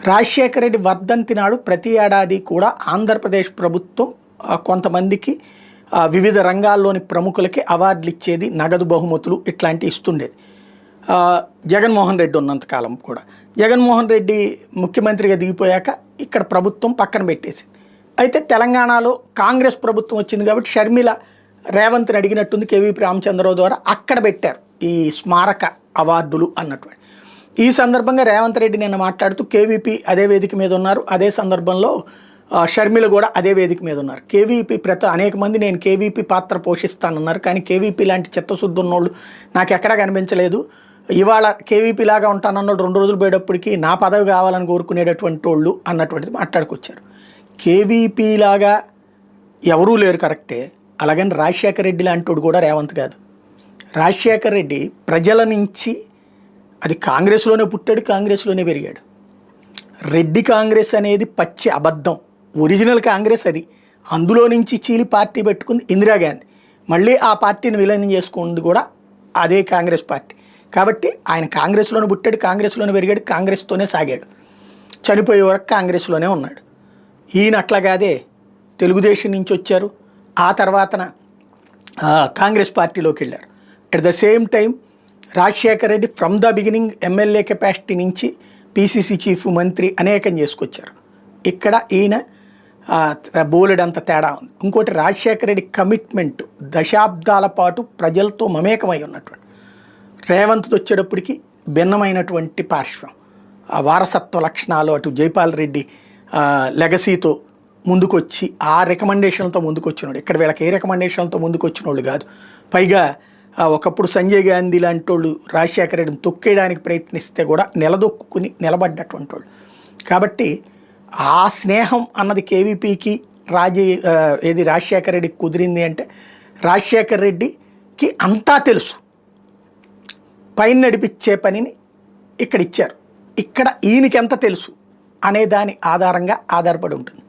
రాజశేఖర రెడ్డి వర్ధంతి నాడు ప్రతి ఏడాది కూడా ఆంధ్రప్రదేశ్ ప్రభుత్వం కొంతమందికి వివిధ రంగాల్లోని ప్రముఖులకి అవార్డులు ఇచ్చేది, నగదు బహుమతులు ఇట్లాంటివి ఇస్తుండేది. జగన్మోహన్ రెడ్డి ఉన్నంతకాలం కూడా. జగన్మోహన్ రెడ్డి ముఖ్యమంత్రిగా దిగిపోయాక ఇక్కడ ప్రభుత్వం పక్కన పెట్టేసింది. అయితే తెలంగాణలో కాంగ్రెస్ ప్రభుత్వం వచ్చింది కాబట్టి షర్మిల రేవంత్ని అడిగినట్టుంది కేవీపీ రామచంద్రరావు ద్వారా అక్కడ పెట్టారు ఈ స్మారక అవార్డులు అన్నటువంటి. ఈ సందర్భంగా రేవంత్ రెడ్డి నిన్న మాట్లాడుతూ కేవీపీ అదే వేదిక మీద ఉన్నారు, అదే సందర్భంలో షర్మిల కూడా అదే వేదిక మీద ఉన్నారు. కేవీపీ అనేక మంది నేను కేవీపీ పాత్ర పోషిస్తానన్నారు, కానీ కేవీపీ లాంటి చిత్తశుద్ధి ఉన్నోళ్ళు నాకు ఎక్కడా కనిపించలేదు. ఇవాళ కేవీపీ లాగా ఉంటానన్నాడు 2 రోజులు పోయేటప్పటికి నా పదవి కావాలని కోరుకునేటటువంటి వాళ్ళు అన్నటువంటిది మాట్లాడుకొచ్చారు. కేవీపీ లాగా ఎవరూ లేరు కరెక్టే, అలాగని రాజశేఖర రెడ్డి లాంటి కూడా రేవంత్ కాదు. రాజశేఖర రెడ్డి ప్రజల నుంచి, అది కాంగ్రెస్లోనే పుట్టాడు, కాంగ్రెస్లోనే పెరిగాడు. రెడ్డి కాంగ్రెస్ అనేది పచ్చి అబద్ధం. ఒరిజినల్ కాంగ్రెస్ అది. అందులో నుంచి చీలి పార్టీ పెట్టుకుంది ఇందిరాగాంధీ. మళ్ళీ ఆ పార్టీని విలీనం చేసుకుంది కూడా అదే కాంగ్రెస్ పార్టీ. కాబట్టి ఆయన కాంగ్రెస్లోనే పుట్టాడు, కాంగ్రెస్లోనే పెరిగాడు, కాంగ్రెస్తోనే సాగాడు. చనిపోయే వరకు కాంగ్రెస్లోనే ఉన్నాడు. ఈయన అట్లాగాదే తెలుగుదేశం నుంచి వచ్చారు, ఆ తర్వాతన కాంగ్రెస్ పార్టీలోకి వెళ్ళారు. At the same time Rajasekhara Reddy from the beginning MLA capacity నుంచి పీసీసీ చీఫ్, మంత్రి అనేకం చేసుకొచ్చారు. ఇక్కడ ఈయన బోలెడంత తేడా ఉంది. ఇంకోటి, రాజశేఖర రెడ్డి కమిట్మెంట్ దశాబ్దాల పాటు ప్రజలతో మమేకమై ఉన్నటువంటి. రేవంత్ వచ్చేటప్పటికి భిన్నమైనటువంటి పార్శ్వం, వారసత్వ లక్షణాలు, అటు జైపాల్ రెడ్డి లెగసీతో ముందుకొచ్చి ఆ రికమెండేషన్లతో ముందుకు వచ్చినాడు. ఇక్కడ వీళ్ళకి ఏ రికమెండేషన్లతో ముందుకు వచ్చిన వాళ్ళు కాదు. పైగా ఒకప్పుడు సంజయ్ గాంధీ లాంటి వాళ్ళు రాజశేఖర రెడ్డిని తొక్కేయడానికి ప్రయత్నిస్తే కూడా నిలదొక్కుని నిలబడ్డటువంటి వాళ్ళు. కాబట్టి ఆ స్నేహం అన్నది కేవీపీకి రాజశేఖర రెడ్డికి కుదిరింది అంటే రాజశేఖర రెడ్డికి అంతా తెలుసు, పైన నడిపించే పనిని ఇక్కడ ఇచ్చారు. ఇక్కడ ఈయనకి ఎంత తెలుసు అనే దాని ఆధారంగా ఆధారపడి ఉంటుంది.